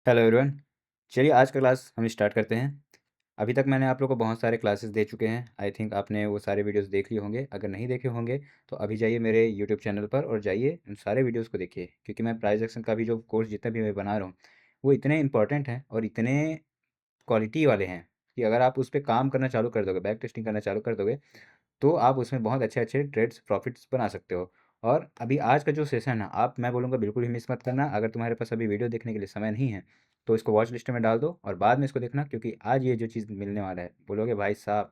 Hello everyone. चलिए आज का क्लास हम स्टार्ट करते हैं। अभी तक मैंने आप लोगों को बहुत सारे क्लासेस दे चुके हैं। आई थिंक आपने वो सारे वीडियोस देख लिए होंगे। अगर नहीं देखे होंगे तो अभी जाइए मेरे यूट्यूब चैनल पर और जाइए उन सारे वीडियोस को देखिए, क्योंकि मैं प्राइज एक्शन का भी जो कोर्स जितना भी मैं बना रहा हूँ वो इतने इंपॉर्टेंट हैं और इतने क्वालिटी वाले हैं कि अगर आप उस पर काम करना चालू कर दोगे, बैक टेस्टिंग करना चालू कर दोगे, तो आप उसमें बहुत अच्छे अच्छे ट्रेड्स प्रॉफिट्स बना सकते हो। और अभी आज का जो सेशन है आप, मैं बोलूँगा बिल्कुल भी मिस मत करना। अगर तुम्हारे पास अभी वीडियो देखने के लिए समय नहीं है तो इसको वॉच लिस्ट में डाल दो और बाद में इसको देखना, क्योंकि आज ये जो चीज़ मिलने वाला है बोलोगे भाई साहब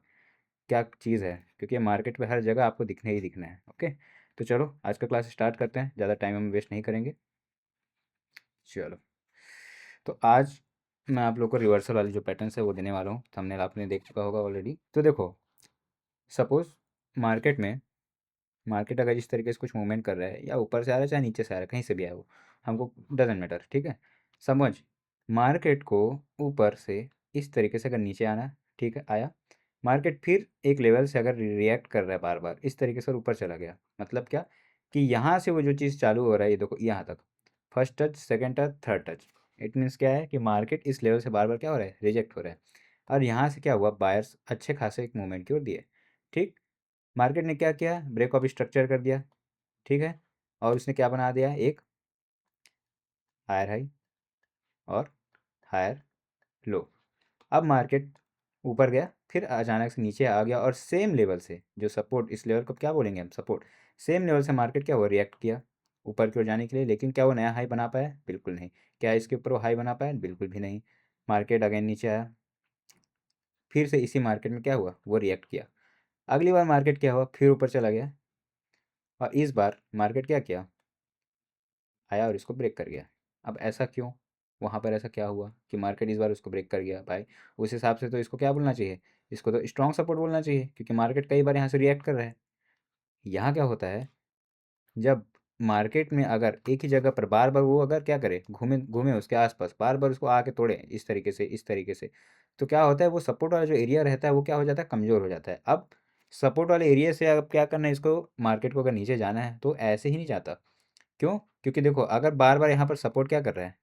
क्या चीज़ है, क्योंकि ये मार्केट में हर जगह आपको दिखने ही दिखना है। ओके, तो चलो आज का क्लास स्टार्ट करते हैं, ज़्यादा टाइम हम वेस्ट नहीं करेंगे। चलो, तो आज मैं आप लोग को रिवर्सल वाली जो पैटर्न्स है वो देने वाला हूँ। थंबनेल आपने देख चुका होगा ऑलरेडी। तो देखो, सपोज मार्केट में, मार्केट अगर इस तरीके से कुछ मूवमेंट कर रहा है, या ऊपर से आ रहा है चाहे नीचे से आ रहा है, कहीं से भी आया वो हमको डजेंट मैटर, ठीक है। समझ, मार्केट को ऊपर से इस तरीके से अगर नीचे आना, ठीक है, आया, मार्केट फिर एक लेवल से अगर रिएक्ट कर रहा है बार बार इस तरीके से और ऊपर चला गया, मतलब क्या कि यहाँ से वो जो चीज़ चालू हो रहा है, ये देखो यहाँ तक, first touch, second touch, third touch, it means क्या है कि मार्केट इस लेवल से बार बार क्या हो रहा है, रिजेक्ट हो रहा है। और यहाँ से क्या हुआ, बायर्स अच्छे खासे एक मूवमेंट की ओर दिए, ठीक। मार्केट ने क्या किया, ब्रेक ऑफ स्ट्रक्चर कर दिया, ठीक है, और उसने क्या बना दिया, एक हायर हाई और हायर लो। अब मार्केट ऊपर गया, फिर अचानक से नीचे आ गया और सेम लेवल से जो सपोर्ट, इस लेवल को क्या बोलेंगे हम, सपोर्ट, सेम लेवल से मार्केट क्या हुआ, रिएक्ट किया ऊपर की ओर जाने के लिए। लेकिन क्या वो नया हाई बना पाया, बिल्कुल नहीं। क्या इसके ऊपर वो हाई बना पाया, बिल्कुल भी नहीं। मार्केट अगेन नीचे आया, फिर से इसी मार्केट में क्या हुआ, वो रिएक्ट किया। अगली बार मार्केट क्या हुआ, फिर ऊपर चला गया, और इस बार मार्केट क्या किया, आया और इसको ब्रेक कर गया। अब ऐसा क्यों, वहाँ पर ऐसा क्या हुआ कि मार्केट इस बार उसको ब्रेक कर गया भाई। उस हिसाब से तो इसको क्या बोलना चाहिए, इसको तो स्ट्रॉन्ग सपोर्ट बोलना चाहिए, क्योंकि मार्केट कई बार यहाँ से रिएक्ट कर रहा है। यहाँ क्या होता है, जब मार्केट में अगर एक ही जगह पर बार बार वो अगर क्या करे, घूमे घूमे उसके आसपास, बार बार उसको आके तोड़े इस तरीके से, इस तरीके से, तो क्या होता है, वो सपोर्ट वाला जो एरिया रहता है वो क्या हो जाता है, कमज़ोर हो जाता है। अब सपोर्ट वाले एरिया से अब क्या करना है इसको, मार्केट को अगर नीचे जाना है तो ऐसे ही नहीं जाता। क्यों, क्योंकि देखो अगर बार बार यहाँ पर सपोर्ट क्या कर रहा है,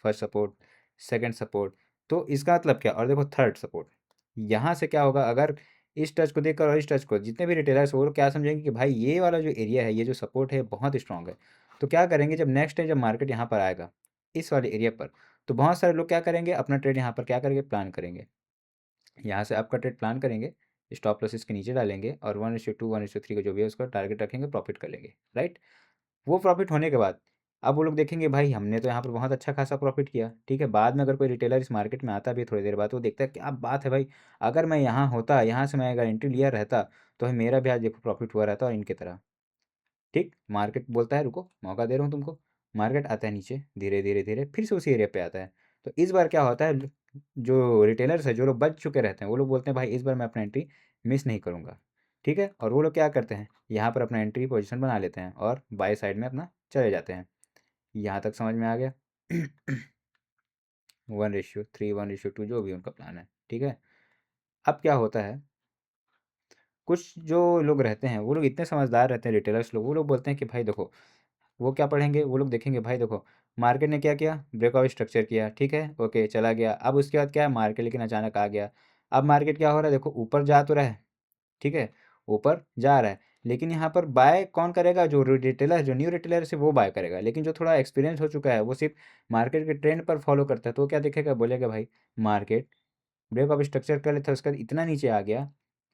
फर्स्ट सपोर्ट, सेकंड सपोर्ट, तो इसका मतलब क्या, और देखो थर्ड सपोर्ट, यहाँ से क्या होगा, अगर इस टच को देखकर और इस टच को, जितने भी रिटेलर्स वो लोग क्या समझेंगे कि भाई ये वाला जो एरिया है, ये जो सपोर्ट है बहुत स्ट्रांग है। तो क्या करेंगे, जब नेक्स्ट टाइम जब मार्केट यहाँ पर आएगा इस वाले एरिया पर, तो बहुत सारे लोग क्या करेंगे, अपना ट्रेड यहाँ पर क्या करेंगे, प्लान करेंगे। यहाँ से आपका ट्रेड प्लान करेंगे, स्टॉप लॉस इसके नीचे डालेंगे और 1:2 1:3 का जो भी है उसका टारगेट रखेंगे, प्रॉफिट कर लेंगे, राइट। वो प्रॉफिट होने के बाद अब वो लोग देखेंगे भाई हमने तो यहाँ पर बहुत अच्छा खासा प्रॉफिट किया, ठीक है। बाद में अगर कोई रिटेलर इस मार्केट में आता भी है थोड़ी देर बाद, वो देखता है क्या बात है भाई, अगर मैं यहाँ होता, यहाँ से मैं अगर एंट्री लिया रहता तो मेरा भी आज देखो प्रॉफिट हुआ रहता और इनकी तरह, ठीक। मार्केट बोलता है रुको मौका दे रहा हूँ तुमको, मार्केट आता है नीचे, धीरे धीरे धीरे फिर से उसी एरिया पे आता है। तो इस बार क्या होता है, जो रिटेलर्स है, जो लोग बच चुके रहते हैं, वो लोग बोलते हैं भाई इस बार मैं अपना एंट्री मिस नहीं करूँगा, ठीक है। और वो लोग क्या करते हैं, यहाँ पर अपना एंट्री पोजीशन बना लेते हैं और बाय साइड में अपना चले जाते हैं। यहाँ तक समझ में आ गया। 1:3 1:2 जो भी उनका प्लान है, ठीक है। अब क्या होता है, कुछ जो लोग रहते हैं वो लोग इतने समझदार रहते हैं, रिटेलर्स लोग, वो लोग बोलते हैं कि भाई देखो, वो क्या पढ़ेंगे, वो लोग देखेंगे भाई देखो मार्केट ने क्या किया, ब्रेकआउट स्ट्रक्चर किया, ठीक है, ओके चला गया। अब उसके बाद क्या है, मार्केट लेकिन अचानक आ गया। अब मार्केट क्या हो रहा है, देखो ऊपर जा तो रहा है, ठीक है, ऊपर जा रहा है, लेकिन यहाँ पर बाय कौन करेगा, जो रिटेलर, जो न्यू रिटेलर है वो बाय करेगा। लेकिन जो थोड़ा एक्सपीरियंस हो चुका है वो सिर्फ मार्केट के ट्रेंड पर फॉलो करता है, तो वो क्या देखेगा, बोलेगा भाई मार्केट ब्रेक ऑफ स्ट्रक्चर कर लेता है, उसका इतना नीचे आ गया,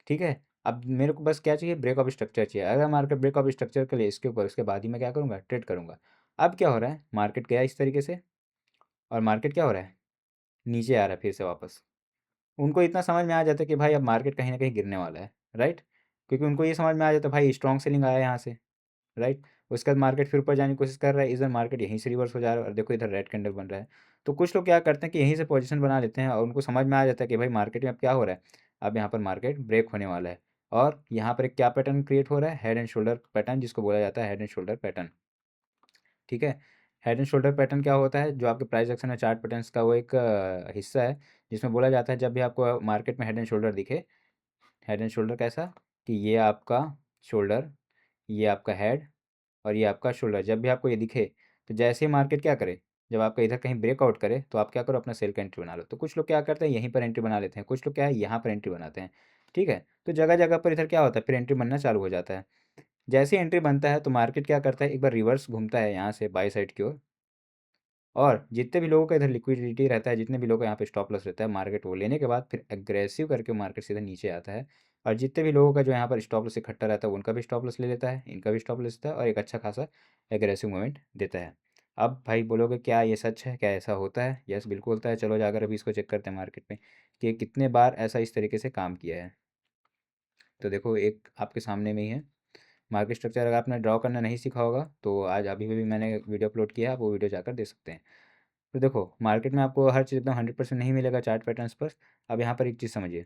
ठीक है। अब मेरे को बस क्या चाहिए, ब्रेक ऑफ स्ट्रक्चर चाहिए। अगर मार्केट ब्रेक ऑफ स्ट्रक्चर कर ले इसके ऊपर, उसके बाद ही मैं क्या करूँगा, ट्रेड करूँगा। अब क्या हो रहा है, मार्केट गया इस तरीके से, और मार्केट क्या हो रहा है, नीचे आ रहा है फिर से वापस। उनको इतना समझ में आ जाता है कि भाई अब मार्केट कहीं ना कहीं गिरने वाला है, राइट। क्योंकि उनको ये समझ में आ जाता है भाई स्ट्रॉन्ग सेलिंग आया है यहाँ से, राइट। उसके बाद मार्केट फिर ऊपर जाने की कोशिश कर रहा है, इधर मार्केट यहीं से रिवर्स हो जा रहा है और देखो इधर रेड कैंडल बन रहा है। तो कुछ लोग क्या करते हैं कि यहीं से पोजीशन बना लेते हैं और उनको समझ में आ जाता है कि भाई मार्केट में अब क्या हो रहा है, अब यहाँ पर मार्केट ब्रेक होने वाला है। और यहाँ पर एक क्या पैटर्न क्रिएट हो रहा है, हेड एंड शोल्डर पैटर्न, जिसको बोला जाता है हेड एंड शोल्डर पैटर्न, ठीक है। हेड एंड शोल्डर पैटर्न क्या होता है, जो आपके प्राइस एक्शन और चार्ट पैटर्न्स का वो एक हिस्सा है, जिसमें बोला जाता है जब भी आपको मार्केट में हेड एंड शोल्डर दिखे, हेड एंड शोल्डर कैसा, कि ये आपका शोल्डर, ये आपका हेड और ये आपका शोल्डर, जब भी आपको ये दिखे तो जैसे ही मार्केट क्या करे, जब आपका इधर कहीं ब्रेकआउट करे तो आप क्या करो, अपना सेल का एंट्री बना लो। तो कुछ लोग क्या करते हैं, यहीं पर एंट्री बना लेते हैं, कुछ लोग क्या है यहाँ पर एंट्री बनाते हैं, ठीक है। तो जगह जगह पर इधर क्या होता है, फिर एंट्री बनना चालू हो जाता है। जैसे ही एंट्री बनता है तो मार्केट क्या करता है, एक बार रिवर्स घूमता है यहाँ से बाई साइड की ओर, और जितने भी लोगों का इधर लिक्विडिटी रहता है, जितने भी लोगों का यहाँ पे स्टॉप लॉस रहता है, मार्केट वो लेने के बाद फिर एग्रेसिव करके मार्केट सीधा नीचे आता है। और जितने भी लोगों का जो यहाँ पर स्टॉप लॉस इकट्ठा रहता है, उनका भी स्टॉप लॉस ले लेता है, इनका भी स्टॉप लॉस लेता है, और एक अच्छा खासा एग्रेसिव मूवमेंट देता है। अब भाई बोलोगे क्या ये सच है, क्या ऐसा होता है? यस बिल्कुल होता है। चलो जाकर अभी इसको चेक करते हैं मार्केट में कि कितने बार ऐसा इस तरीके से काम किया है। तो देखो एक आपके सामने में ही है मार्केट स्ट्रक्चर। अगर आपने ड्रॉ करना नहीं सीखा होगा तो आज अभी भी मैंने वीडियो अपलोड किया है, आप वो वीडियो जाकर देख सकते हैं। तो देखो मार्केट में आपको हर चीज़ एकदम 100% नहीं मिलेगा चार्ट पैटर्न्स पर। अब यहाँ पर एक चीज़ समझिए,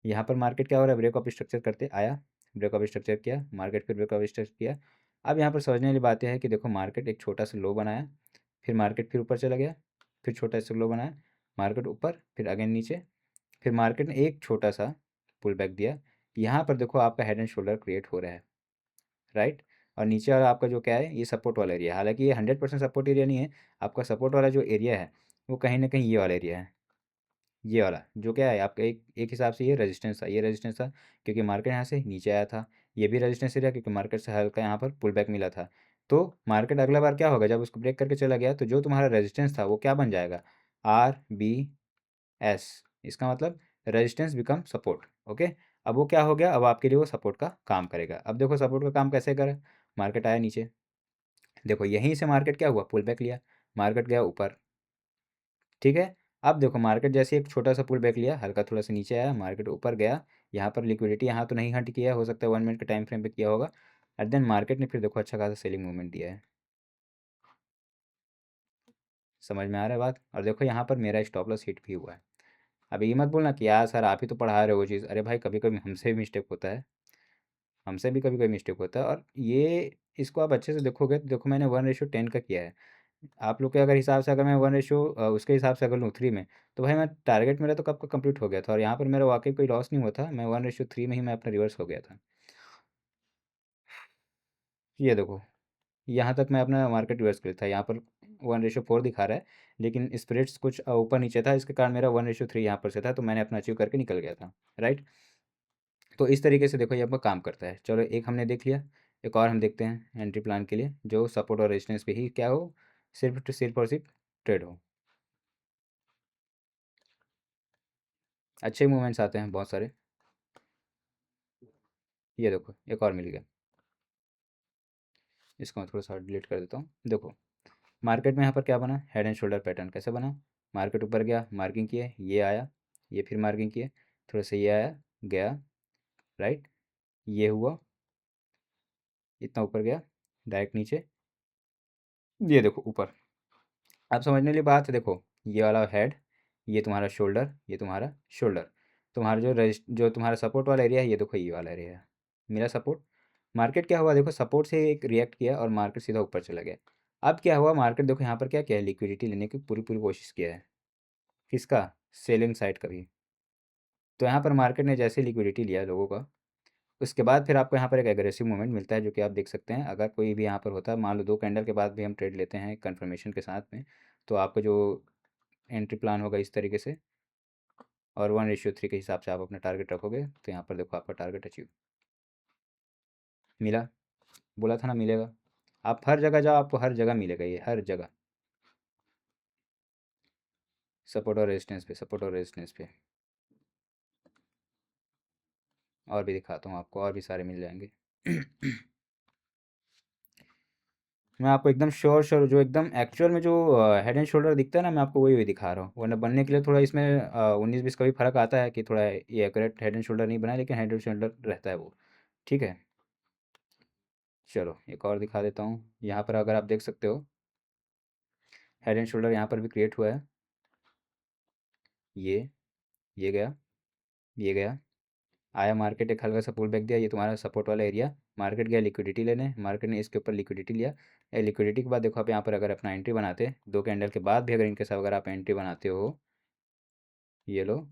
यहाँ पर मार्केट क्या हो रहा है, ब्रेकअप स्ट्रक्चर करते आया, ब्रेकअप स्ट्रक्चर किया मार्केट, फिर ब्रेकअप स्ट्रक्चर किया। अब यहाँ पर समझने वाली बात यह है कि देखो मार्केट एक छोटा सा लो बनाया, फिर मार्केट फिर ऊपर चला गया, फिर छोटा सा लो बनाया, मार्केट ऊपर, फिर अगेन नीचे, फिर मार्केट ने एक छोटा सा पुल बैक दिया। यहाँ पर देखो आपका हेड एंड शोल्डर क्रिएट हो रहा है, राइट। और नीचे वाला आपका जो क्या है, ये सपोर्ट वाला एरिया, हालांकि ये 100% सपोर्ट एरिया नहीं है। आपका सपोर्ट वाला जो एरिया है वो कहीं ना कहीं ये वाला एरिया है, ये वाला जो क्या है आपका एक एक हिसाब से ये रेजिस्टेंस था, ये रेजिस्टेंस था क्योंकि मार्केट यहाँ से नीचे आया था। ये भी रेजिस्टेंस एरिया क्योंकि मार्केट से हल्का यहाँ पर पुल बैक मिला था। तो मार्केट अगला बार क्या होगा, जब उसको ब्रेक करके चला गया तो जो तुम्हारा रेजिस्टेंस था वो क्या बन जाएगा, RBS। इसका मतलब रेजिस्टेंस बिकम सपोर्ट, ओके। अब वो क्या हो गया, अब आपके लिए वो सपोर्ट का काम करेगा। अब देखो सपोर्ट का काम कैसे करे, मार्केट आया नीचे, देखो यहीं से मार्केट क्या हुआ, पुल बैक लिया, मार्केट गया ऊपर, ठीक है। अब देखो मार्केट जैसे एक छोटा सा पुल बैक लिया, हल्का थोड़ा सा नीचे आया, मार्केट ऊपर गया, यहाँ पर लिक्विडिटी यहाँ तो नहीं हट किया, हो सकता है 1 मिनट के टाइम फ्रेम पे किया होगा। एट देन मार्केट ने फिर देखो अच्छा खासा सेलिंग मूवमेंट दिया है। समझ में आ रहा है बात? और देखो यहाँ पर मेरा स्टॉप लॉस हिट भी हुआ है। अब ये मत बोलना कि यार सर आप ही तो पढ़ा रहे हो वो चीज़, अरे भाई कभी कभी हमसे भी मिस्टेक होता है, हमसे भी कभी कभी मिस्टेक होता है। और ये इसको आप अच्छे से देखोगे तो देखो मैंने 1:10 का किया है। आप लोग के अगर हिसाब से, अगर मैं 1 रेशो उसके हिसाब से अगर लूँ 3 में, तो भाई मैं टारगेट मेरा तो कब का कंप्लीट हो गया था, और यहाँ पर मेरा वाकई कोई लॉस नहीं हुआ था, मैं 1:3 में ही मैं अपना रिवर्स हो गया था। ये देखो यहाँ तक मैं अपना मार्केट रिवर्स कर था, यहाँ पर 1:4 दिखा रहा है, लेकिन स्प्रेड्स कुछ ऊपर नीचे था, इसके कारण मेरा 1:3 यहाँ पर से था, तो मैंने अपना अचीव करके निकल गया था, राइट। तो इस तरीके से देखो ये आपका काम करता है। चलो एक हमने देख लिया, एक और हम देखते हैं एंट्री प्लान के लिए जो सपोर्ट और रेजिस्टेंस पे ही क्या हो, सिर्फ और सिर्फ ट्रेड हो। अच्छे मूवमेंट्स आते हैं बहुत सारे। ये देखो एक और मिल गया, इसको मैं थोड़ा सा डिलीट कर देता हूँ। देखो मार्केट में यहाँ पर क्या बना, हेड एंड शोल्डर पैटर्न कैसे बना, मार्केट ऊपर गया, मार्किंग किए, ये आया, ये फिर मार्किंग किए, थोड़ा सा ये आया, गया, राइट, ये हुआ, इतना ऊपर गया, डायरेक्ट नीचे, ये देखो ऊपर। अब समझने वाली बात है, देखो ये वाला हेड, ये तुम्हारा शोल्डर, ये तुम्हारा शोल्डर, तुम्हारा जो तुम्हारा सपोर्ट वाला एरिया है, ये देखो ये वाला एरिया है मेरा सपोर्ट। मार्केट क्या हुआ, देखो सपोर्ट से एक रिएक्ट किया और मार्केट सीधा ऊपर चला गया। अब क्या हुआ, मार्केट देखो यहाँ पर क्या किया है, लिक्विडिटी लेने की पूरी पूरी कोशिश किया है, किसका, सेलिंग साइड का भी। तो यहाँ पर मार्केट ने जैसे लिक्विडिटी लिया लोगों का, उसके बाद फिर आपको यहाँ पर एक एग्रेसिव मूवमेंट मिलता है, जो कि आप देख सकते हैं। अगर कोई भी यहाँ पर होता है, मान लो 2 कैंडल के बाद भी हम ट्रेड लेते हैं कंफर्मेशन के साथ में, तो आपका जो एंट्री प्लान होगा इस तरीके से, और 1:3 के हिसाब से आप अपना टारगेट रखोगे, तो यहाँ पर देखो आपका टारगेट अचीव मिला। बोला था ना मिलेगा। आप हर जगह जाओ, आपको हर जगह मिलेगा, ये हर जगह सपोर्ट और रेजिस्टेंस पे, सपोर्ट और रेजिस्टेंस पे। और भी दिखाता हूँ आपको, और भी सारे मिल जाएंगे। मैं आपको एकदम श्योर श्योर जो एकदम एक्चुअल में जो हेड एंड शोल्डर दिखता है ना, मैं आपको वही वही दिखा रहा हूँ। वरना बनने के लिए थोड़ा इसमें 19-20 का भी फर्क आता है कि थोड़ा ये एक्यूरेट हेड एंड शोल्डर नहीं बना है, लेकिन हेड एंड शोल्डर रहता है वो, ठीक है। चलो एक और दिखा देता हूँ। यहाँ पर अगर आप देख सकते हो हेड एंड शोल्डर यहाँ पर भी क्रिएट हुआ है, ये ये गया, ये गया, आया मार्केट एक हल्का सा पुल बैक दिया, ये तुम्हारा सपोर्ट वाला एरिया, मार्केट गया लिक्विडिटी लेने, मार्केट ने इसके ऊपर लिक्विडिटी लिया। लिक्विडिटी के बाद देखो आप यहाँ पर अगर अपना एंट्री बनाते 2 कैंडल के बाद भी, अगर इनके साथ अगर आप एंट्री बनाते हो, ये लो,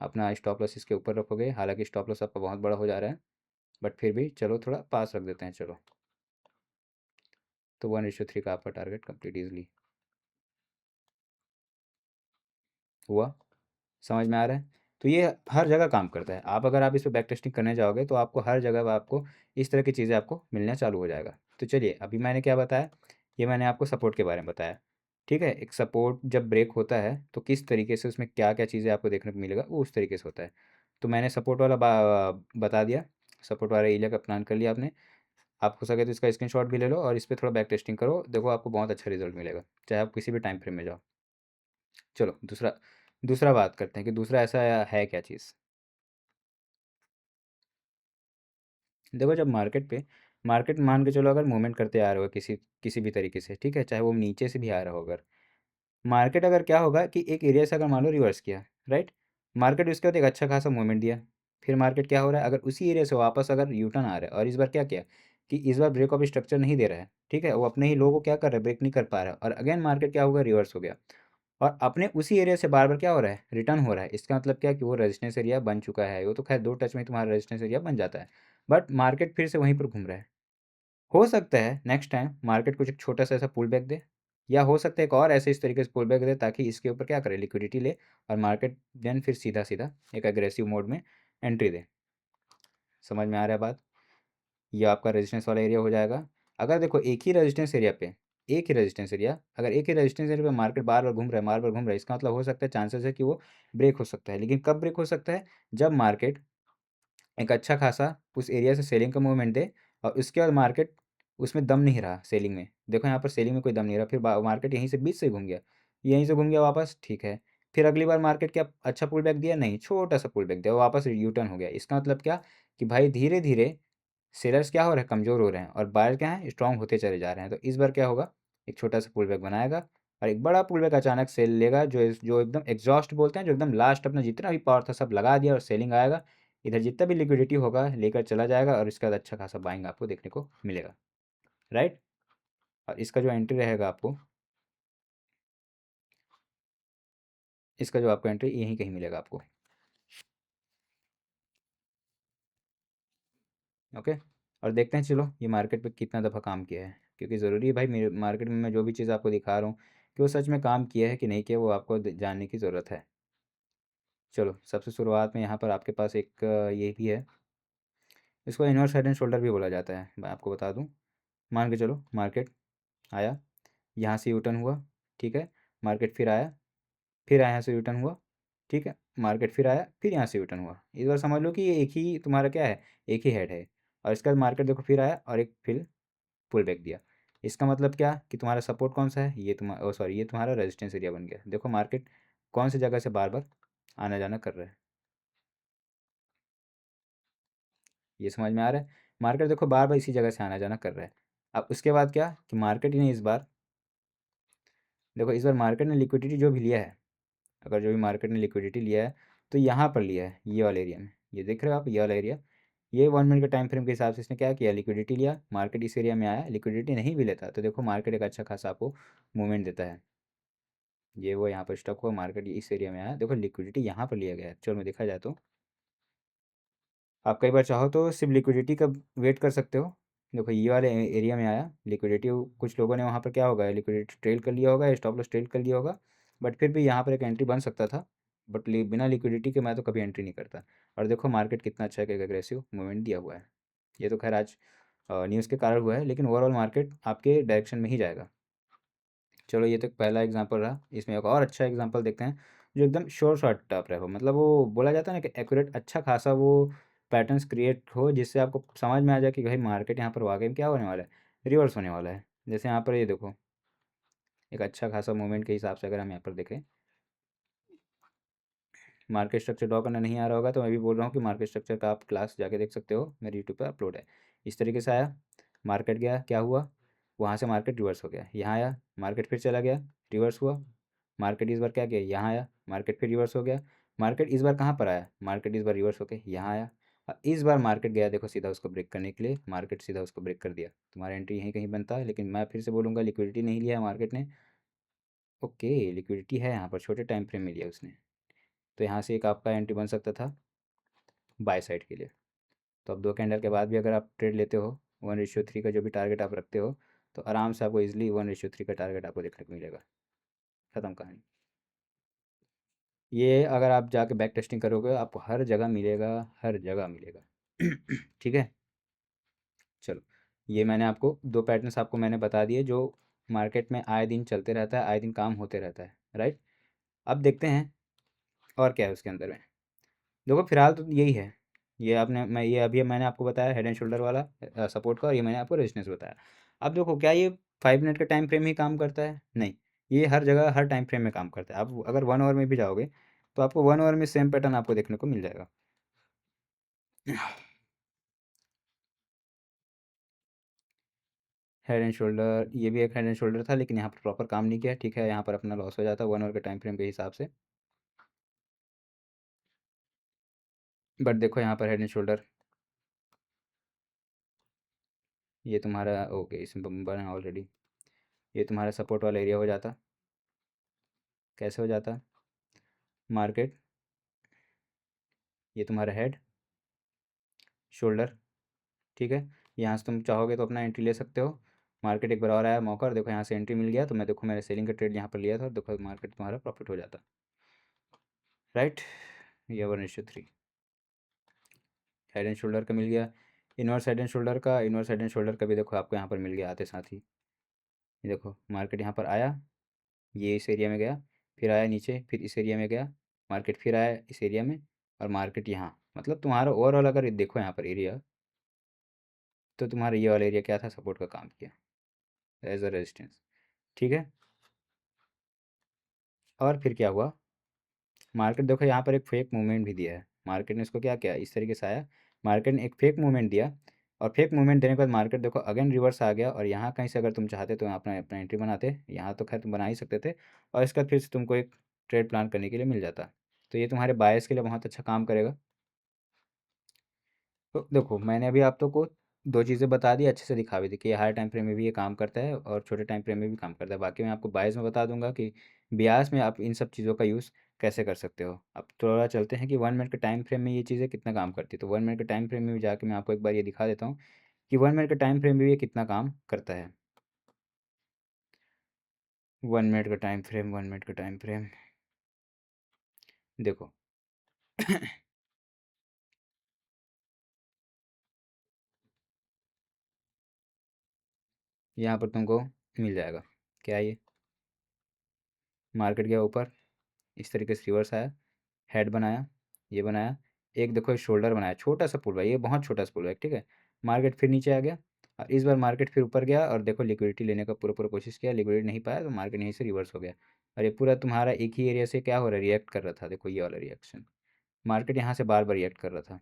अपना स्टॉप लॉस इसके ऊपर रखोगे, हालांकि स्टॉप लॉस आपका बहुत बड़ा हो जा रहा है, बट फिर भी चलो थोड़ा पास रख देते हैं, चलो। तो 1:3 का आपका टारगेट कंप्लीट ईजिली हुआ। समझ में आ रहा है? तो ये हर जगह काम करता है। अगर आप इस पे बैक टेस्टिंग करने जाओगे तो आपको हर जगह आपको इस तरह की चीज़ें आपको मिलना चालू हो जाएगा। तो चलिए, अभी मैंने क्या बताया, ये मैंने आपको सपोर्ट के बारे में बताया। ठीक है, एक सपोर्ट जब ब्रेक होता है तो किस तरीके से उसमें क्या क्या चीज़ें आपको देखने को मिलेगा, वो उस तरीके से होता है। तो मैंने सपोर्ट वाला बता दिया। सपोर्ट वाला एरिया का प्लान कर लिया आपने। आप हो सके तो इसका स्क्रीनशॉट भी ले लो और इस पर थोड़ा बैक टेस्टिंग करो, देखो आपको बहुत अच्छा रिजल्ट मिलेगा, चाहे आप किसी भी टाइम फ्रेम में जाओ। चलो, दूसरा दूसरा बात करते हैं कि दूसरा ऐसा है क्या चीज़। देखो, जब मार्केट मान के चलो, अगर मूवमेंट करते आ रहे हो किसी किसी भी तरीके से, ठीक है, चाहे वो नीचे से भी आ रहा हो, अगर मार्केट अगर क्या होगा कि एक एरिया से अगर मान लो रिवर्स किया, राइट, मार्केट उसके बाद एक अच्छा खासा मूवमेंट दिया, फिर मार्केट क्या हो रहा है, अगर उसी एरिया से वापस अगर यूटर्न आ रहा है और इस बार क्या किया कि इस बार ब्रेक ऑफ स्ट्रक्चर नहीं दे रहा है, ठीक है, वो अपने ही लोगों को क्या कर रहा है, ब्रेक नहीं कर पा रहा है, और अगेन मार्केट क्या होगा, रिवर्स हो गया, और अपने उसी एरिया से बार बार क्या हो रहा है, रिटर्न हो रहा है। इसका मतलब क्या कि वो रेजिस्टेंस एरिया बन चुका है, वो तो खैर 2 टच में तुम्हारा रेजिस्टेंस एरिया बन जाता है, बट मार्केट फिर से वहीं पर घूम रहा है। हो सकता है नेक्स्ट टाइम मार्केट कुछ एक छोटा सा ऐसा पुल बैक दे, या हो सकता है एक और ऐसे इस तरीके से पुल बैक दे ताकि इसके ऊपर क्या करे, लिक्विडिटी ले, और मार्केट देन फिर सीधा सीधा एक एग्रेसिव मोड में एंट्री दे। समझ में आ रहा है बात? ये आपका रेजिस्टेंस वाला एरिया हो जाएगा। अगर देखो एक ही रेजिस्टेंस एरिया पे, एक ही रेजिस्टेंस एरिया, अगर एक ही रेजिस्टेंस एरिया पे मार्केट बार बार घूम रहा है, बार बार घूम रहा है, इसका मतलब हो सकता है, चांसेस है कि वो ब्रेक हो सकता है। लेकिन कब ब्रेक हो सकता है, जब मार्केट एक अच्छा खासा उस एरिया से सेलिंग का मूवमेंट दे, और उसके बाद मार्केट उसमें दम नहीं रहा सेलिंग में, देखो यहाँ पर सेलिंग में कोई दम नहीं रहा, फिर मार्केट यहीं से बीच से घूम गया, यहीं से घूम गया वापस, ठीक है, फिर अगली बार मार्केट क्या अच्छा पुल बैक दिया, नहीं, छोटा सा पुल बैक दिया, वापस यू टर्न हो गया। इसका मतलब क्या कि भाई धीरे धीरे सेलर्स क्या हो रहे हैं, कमज़ोर हो रहे हैं, और बायर क्या है, स्ट्रांग होते चले जा रहे हैं। तो इस बार क्या होगा, एक छोटा सा पुल बैक बनाएगा और एक बड़ा पुल बैक अचानक सेल लेगा, जो एकदम एग्जॉस्ट बोलते हैं, जो एकदम लास्ट अपना जितना भी पावर था सब लगा दिया और सेलिंग आएगा, इधर जितना भी लिक्विडिटी होगा लेकर चला जाएगा, और इसका अच्छा खासा बाइंग आपको देखने को मिलेगा, राइट। और इसका जो एंट्री रहेगा आपको, इसका जो आपको एंट्री यहीं कहीं मिलेगा आपको। ओके, और देखते हैं चलो ये मार्केट पे कितना दफ़ा काम किया है, क्योंकि ज़रूरी है भाई, मेरे मार्केट में मैं जो भी चीज़ आपको दिखा रहा हूँ कि वो सच में काम किया है कि नहीं किया, वो आपको जानने की ज़रूरत है। चलो, सबसे शुरुआत में यहाँ पर आपके पास एक ये भी है, इसको इनवर्स हेड एंड शोल्डर भी बोला जाता है, मैं आपको बता दूँ। मान के चलो मार्केट आया, यहाँ से यूटर्न हुआ, ठीक है, मार्केट फिर आया, फिर यहाँ से यूटर्न हुआ, ठीक है, मार्केट फिर आया, फिर यहाँ से यूटर्न हुआ। इस बार समझ लो कि ये एक ही तुम्हारा क्या है, एक ही हेड है, और इसके बाद मार्केट देखो फिर आया और एक फिर पुल बैक दिया। इसका मतलब क्या कि तुम्हारा सपोर्ट कौन सा है, ये तुम्हारा, सॉरी, ये तुम्हारा रेजिस्टेंस एरिया बन गया। देखो मार्केट कौन सी जगह से बार बार आना जाना कर रहा है, ये समझ में आ रहा है। मार्केट देखो बार बार इसी जगह से आना जाना कर रहा है। अब उसके बाद क्या कि मार्केट ने इस बार, देखो इस बार मार्केट ने लिक्विडिटी जो भी लिया है, अगर जो भी मार्केट ने लिक्विडिटी लिया है तो यहाँ पर लिया है, ये वाले एरिया में, ये देख रहे हो आप, ये वाला एरिया, ये 1 मिनट के टाइम फ्रेम के हिसाब से इसने क्या किया, लिक्विडिटी लिया, मार्केट इस एरिया में आया, लिक्विडिटी नहीं भी लेता तो देखो मार्केट एक अच्छा खासा आपको मूवमेंट देता है। ये वो यहाँ पर स्टॉक हुआ, मार्केट इस एरिया में आया, देखो लिक्विडिटी यहाँ पर लिया गया है। एक्चुअल में देखा जाए तो आप कई बार चाहो तो सिर्फ लिक्विडिटी का वेट कर सकते हो। देखो ये वाले एरिया में आया लिक्विडिटी, कुछ लोगों ने वहाँ पर क्या होगा, लिक्विडिटी ट्रेल कर लिया होगा, स्टॉप लॉस ट्रेल कर लिया होगा, बट फिर भी यहाँ पर एक एंट्री बन सकता था, बट बिना लिक्विडिटी के मैं तो कभी एंट्री नहीं करता। और देखो मार्केट कितना अच्छा एक एग्रेसिव मूवमेंट दिया हुआ है। ये तो खैर आज न्यूज़ के कारण हुआ है, लेकिन ओवरऑल मार्केट आपके डायरेक्शन में ही जाएगा। चलो, ये तो पहला एग्जांपल रहा, इसमें एक और अच्छा एग्जांपल देखते हैं जो एकदम श्योर शॉट टाइप रहा हो, मतलब वो बोला जाता है ना कि एक्यूरेट, अच्छा खासा वो पैटर्न्स क्रिएट हो जिससे आपको समझ में आ जाए कि भाई मार्केट यहाँ पर वाकई में क्या होने वाला है, रिवर्स होने वाला है। जैसे यहाँ पर ये देखो, एक अच्छा खासा मूवमेंट के हिसाब से अगर हम यहाँ पर देखें, मार्केट स्ट्रक्चर ड्रॉ करना नहीं आ रहा होगा तो मैं भी बोल रहा हूँ कि मार्केट स्ट्रक्चर का आप क्लास जाके देख सकते हो, मेरे यूट्यूब पर अपलोड है। इस तरीके से आया, मार्केट गया, क्या हुआ, वहाँ से मार्केट रिवर्स हो गया, यहाँ आया, मार्केट फिर चला गया, रिवर्स हुआ, मार्केट इस बार क्या किया, यहाँ आया, मार्केट फिर रिवर्स हो गया, मार्केट इस बार कहाँ पर आया, मार्केट इस बार रिवर्स होकर यहाँ आया, और इस बार मार्केट गया देखो सीधा उसको ब्रेक करने के लिए, मार्केट सीधा उसको ब्रेक कर दिया। तुम्हारा एंट्री यहीं कहीं बनता है, लेकिन मैं फिर से बोलूँगा लिक्विडिटी नहीं लिया है मार्केट ने। ओके, लिक्विडिटी है यहाँ पर, छोटे टाइम फ्रेम में लिया उसने, तो यहाँ से एक आपका एंट्री बन सकता था बाय साइड के लिए। तो अब 2 कैंडल के बाद भी अगर आप ट्रेड लेते हो, 1:3 का जो भी टारगेट आप रखते हो, तो आराम से आपको इजीली 1:3 का टारगेट आपको देखने को मिलेगा। ख़त्म कहानी। ये अगर आप जाके बैक टेस्टिंग करोगे आपको हर जगह मिलेगा, हर जगह मिलेगा। ठीक है, चलो, ये मैंने आपको दो पैटर्न्स आपको मैंने बता दिए जो मार्केट में आए दिन चलते रहता है, आए दिन काम होते रहता है, राइट। अब देखते हैं और क्या है उसके अंदर में। देखो फिलहाल तो यही है, ये आपने मैं ये अभी मैंने आपको बताया हेड एंड शोल्डर वाला सपोर्ट का, और ये मैंने आपको रेजिस्टेंस बताया। अब देखो क्या ये 5 मिनट का टाइम फ्रेम ही काम करता है? नहीं, ये हर जगह हर टाइम फ्रेम में काम करता है। आप अगर 1 आवर में भी जाओगे तो आपको 1 आवर में सेम पैटर्न आपको देखने को मिल जाएगा। हेड एंड शोल्डर, ये भी एक हेड एंड शोल्डर था लेकिन यहाँ पर प्रॉपर काम नहीं किया, ठीक है, यहाँ पर अपना लॉस हो जाता 1 आवर के टाइम फ्रेम के हिसाब से। बट देखो यहाँ पर हेड एंड शोल्डर, ये तुम्हारा ओके, इसमें बना ऑलरेडी, ये तुम्हारा सपोर्ट वाला एरिया हो जाता। कैसे हो जाता? मार्केट, ये तुम्हारा हेड शोल्डर, ठीक है, यहाँ से तुम चाहोगे तो अपना एंट्री ले सकते हो। मार्केट एक बार और आया मौका, और देखो यहाँ से एंट्री मिल गया, तो मैं देखो मैंने सेलिंग का ट्रेड यहाँ पर लिया था, और देखो मार्केट तुम्हारा प्रॉफिट हो जाता, राइट। ये 1:3 हेड एंड शोल्डर का मिल गया। इनवर्स हेड एंड शोल्डर का, इनवर्स हेड एंड शोल्डर का भी देखो आपको यहाँ पर मिल गया आते साथ ही। ये देखो मार्केट यहाँ पर आया, ये इस एरिया में गया, फिर आया नीचे, फिर इस एरिया में गया, मार्केट फिर आया इस एरिया में, और मार्केट यहाँ, मतलब तुम्हारा ओवरऑल अगर देखो यहाँ पर एरिया, तो तुम्हारा ये वाला एरिया क्या था, सपोर्ट का काम किया एज अ रेजिस्टेंस, ठीक है। और फिर क्या हुआ, मार्केट देखो यहाँ पर एक फेक मूवमेंट भी दिया है, मार्केट ने इसको क्या किया, इस तरीके से आया, मार्केट ने एक फेक मूवमेंट दिया, और फेक मूवमेंट देने के बाद मार्केट देखो अगेन रिवर्स आ गया, और यहाँ कहीं से अगर तुम चाहते तो अपना अपना एंट्री बनाते, यहाँ तो खैर तुम बना ही सकते थे, और इसका फिर से तुमको एक ट्रेड प्लान करने के लिए मिल जाता। तो ये तुम्हारे बायस के लिए बहुत अच्छा काम करेगा। तो देखो मैंने अभी आप तो को दो चीज़ें बता दी, अच्छे से दिखा भी दी कि हाई टाइम फ्रेम में भी ये काम करता है और छोटे टाइम फ्रेम में भी काम करता है। बाकी मैं आपको बायस में बता दूंगा कि ब्यास में आप इन सब चीज़ों का यूज़ कैसे कर सकते हो। अब थोड़ा चलते हैं कि 1 मिनट के टाइम फ्रेम में ये चीज़ें कितना काम करती है। तो 1 मिनट के टाइम फ्रेम में भी जाके मैं आपको एक बार ये दिखा देता हूँ कि 1 मिनट के टाइम फ्रेम में भी ये कितना काम करता है। 1 मिनट का टाइम फ्रेम, 1 मिनट का टाइम फ्रेम, देखो। यहाँ पर तुमको मिल जाएगा क्या, ये मार्केट गया ऊपर, इस तरीके से रिवर्स आया, हेड बनाया, ये बनाया, एक देखो शोल्डर बनाया, छोटा सा पुल है, ये बहुत छोटा सा पुल है, ठीक है। मार्केट फिर नीचे आ गया, और इस बार मार्केट फिर ऊपर गया, और देखो लिक्विडिटी लेने का पूरा पूरा कोशिश किया, लिक्विडिटी नहीं पाया, तो मार्केट यहीं से रिवर्स हो गया। और ये पूरा तुम्हारा एक ही एरिया से क्या हो रहा है, रिएक्ट कर रहा था, देखो ये वाला रिएक्शन, मार्केट यहाँ से बार बार रिएक्ट कर रहा था।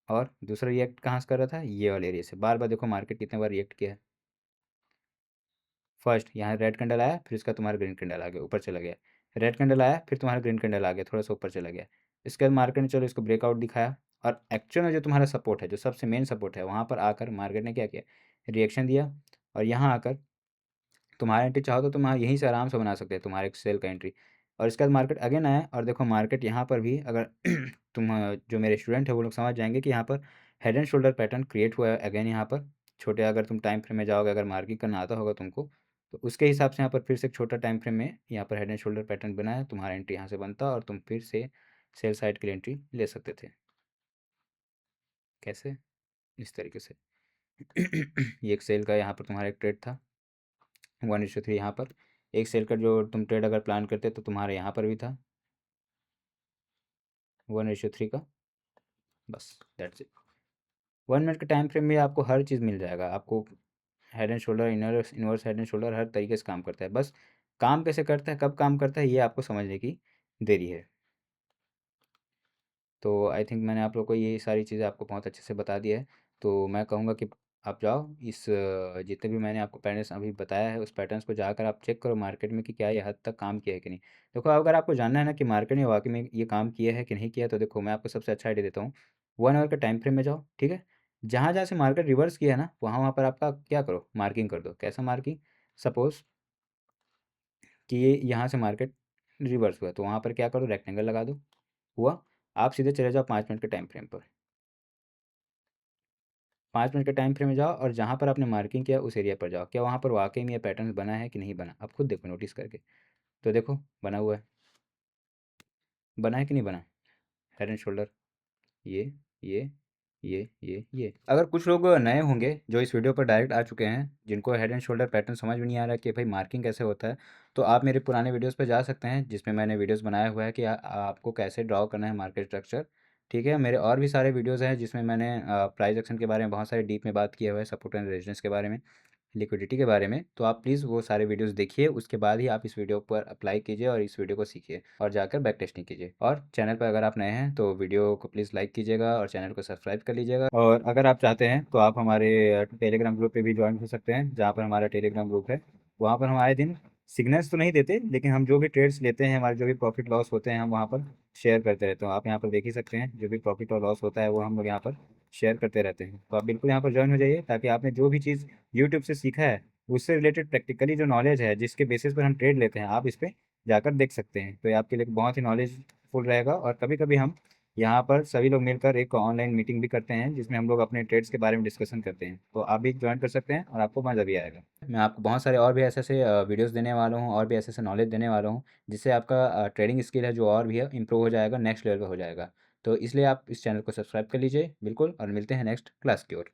और दूसरा रिएक्ट कहाँ से कर रहा था, ये वाले एरिया से बार बार, देखो मार्केट कितने बार रिएक्ट किया है। फर्स्ट यहाँ रेड कैंडल आया, फिर इसका तुम्हारा ग्रीन कैंडल आ गया, ऊपर चला गया, रेड कैंडल आया, फिर तुम्हारा ग्रीन कैंडल आ गया, थोड़ा सा ऊपर चला गया। इसके बाद मार्केट ने चलो इसको ब्रेकआउट दिखाया, और एक्चुअल में जो तुम्हारा सपोर्ट है, जो सबसे मेन सपोर्ट है, वहाँ पर आकर मार्केट ने क्या किया, रिएक्शन दिया, और यहाँ आकर तुम्हारा एंट्री चाहो तो तुम यहीं से आराम से बना सकते हैं तुम्हारे सेल का एंट्री। और इसके बाद मार्केट अगेन आया, और देखो मार्केट यहाँ पर भी अगर तुम जो मेरे स्टूडेंट है वो लोग समझ जाएंगे कि यहाँ पर head and shoulder pattern create हुआ है अगेन यहाँ पर। छोटे अगर तुम टाइम फ्रेम में जाओगे, अगर मार्किंग करना आता होगा तुमको, तो उसके हिसाब से यहाँ पर फिर से एक छोटा टाइम फ्रेम में यहाँ पर हेड एंड शोल्डर पैटर्न बना है, तुम्हारा एंट्री यहाँ से बनता, और तुम फिर से सेल साइड के लिए एंट्री ले सकते थे। कैसे? इस तरीके से। ये एक सेल का यहाँ पर तुम्हारा एक ट्रेड था, 1:3 यहाँ पर। एक सेल का जो तुम ट्रेड अगर प्लान करते तो तुम्हारे यहाँ पर भी था 1:3 का, बस दैट्स इट। 1 मिनट के टाइम फ्रेम में आपको हर चीज़ मिल जाएगा, आपको head and shoulder, inner inverse head and shoulder हर तरीके से काम करता है। बस काम कैसे करता है, कब काम करता है, ये आपको समझने की देरी है। तो आई थिंक मैंने आप लोग को ये सारी चीज़ें आपको बहुत अच्छे से बता दिया है। तो मैं कहूँगा कि आप जाओ इस जितने भी मैंने आपको पैटर्न्स अभी बताया है, उस पैटर्न्स को जाकर आप चेक करो मार्केट में कि क्या ये हद तक काम किया है कि नहीं। देखो अगर आपको जानना है ना कि मार्केट में वाकई में ये काम किया है कि नहीं किया, तो देखो मैं आपको सबसे अच्छा आइडिया देता हूँ। 1 आवर का टाइम फ्रेम में जाओ, ठीक है। जहाँ जहाँ से मार्केट रिवर्स किया है ना, वहाँ वहाँ पर आपका क्या करो, मार्किंग कर दो। कैसा मार्किंग? सपोज कि ये यहाँ से मार्केट रिवर्स हुआ, तो वहाँ पर क्या करो, रेक्टेंगल लगा दो। हुआ? आप सीधे चले जाओ 5 मिनट के टाइम फ्रेम पर। 5 मिनट के टाइम फ्रेम में जाओ, और जहाँ पर आपने मार्किंग किया उस एरिया पर जाओ, क्या वहाँ पर वाकई में ये पैटर्न बना है कि नहीं बना, आप खुद देखो नोटिस करके। तो देखो बना हुआ है। बना है कि नहीं बना? हेड एंड शोल्डर, ये, ये, ये। अगर कुछ लोग नए होंगे जो इस वीडियो पर डायरेक्ट आ चुके हैं, जिनको हेड एंड शोल्डर पैटर्न समझ में नहीं आ रहा है कि भाई मार्किंग कैसे होता है, तो आप मेरे पुराने वीडियोस पे जा सकते हैं, जिसमें मैंने वीडियोस बनाया हुआ है कि आपको कैसे ड्रॉ करना है मार्केट स्ट्रक्चर। ठीक है, मेरे और भी सारे वीडियोस हैं जिसमें मैंने प्राइस एक्शन के बारे में बहुत सारे डीप में बात किया हुआ है, सपोर्ट एंड रेजिस्टेंस के बारे में, लिक्विडिटी के बारे में। तो आप प्लीज़ वो सारे वीडियोस देखिए, उसके बाद ही आप इस वीडियो पर अप्लाई कीजिए और इस वीडियो को सीखिए और जाकर बैक टेस्टिंग कीजिए। और चैनल पर अगर आप नए हैं तो वीडियो को प्लीज़ लाइक कीजिएगा और चैनल को सब्सक्राइब कर लीजिएगा। और अगर आप चाहते हैं तो आप हमारे टेलीग्राम ग्रुप पे भी ज्वाइन हो सकते हैं, जहाँ पर हमारा टेलीग्राम ग्रुप है। वहाँ पर हम आए दिन सिग्नल्स तो नहीं देते, लेकिन हम जो भी ट्रेड्स लेते हैं, हमारे जो भी प्रॉफिट लॉस होते हैं, हम वहाँ पर शेयर करते रहते हैं। आप यहाँ पर देख ही सकते हैं, जो भी प्रॉफिट और लॉस होता है वो हम लोग यहाँ पर शेयर करते रहते हैं। तो आप बिल्कुल यहाँ पर ज्वाइन हो जाइए, ताकि आपने जो भी चीज़ यूट्यूब से सीखा है, उससे रिलेटेड प्रैक्टिकली जो नॉलेज है, जिसके बेसिस पर हम ट्रेड लेते हैं, आप इस पे जाकर देख सकते हैं। तो ये आपके लिए बहुत ही नॉलेजफुल रहेगा। और कभी-कभी हम यहाँ पर सभी लोग मिलकर एक ऑनलाइन मीटिंग भी करते हैं, जिसमें हम लोग अपने ट्रेड्स के बारे में डिस्कशन करते हैं। तो आप भी जॉइन कर सकते हैं और आपको मज़ा भी आएगा। मैं आपको बहुत सारे और भी ऐसे-ऐसे वीडियोज़ देने वाला हूँ और भी ऐसे-ऐसे नॉलेज देने वाला हूँ, जिससे आपका ट्रेडिंग स्किल है जो और भी है इम्प्रूव हो जाएगा, नेक्स्ट लेवल पे हो जाएगा। तो इसलिए आप इस चैनल को सब्सक्राइब कर लीजिए बिल्कुल, और मिलते हैं नेक्स्ट क्लास की ओर।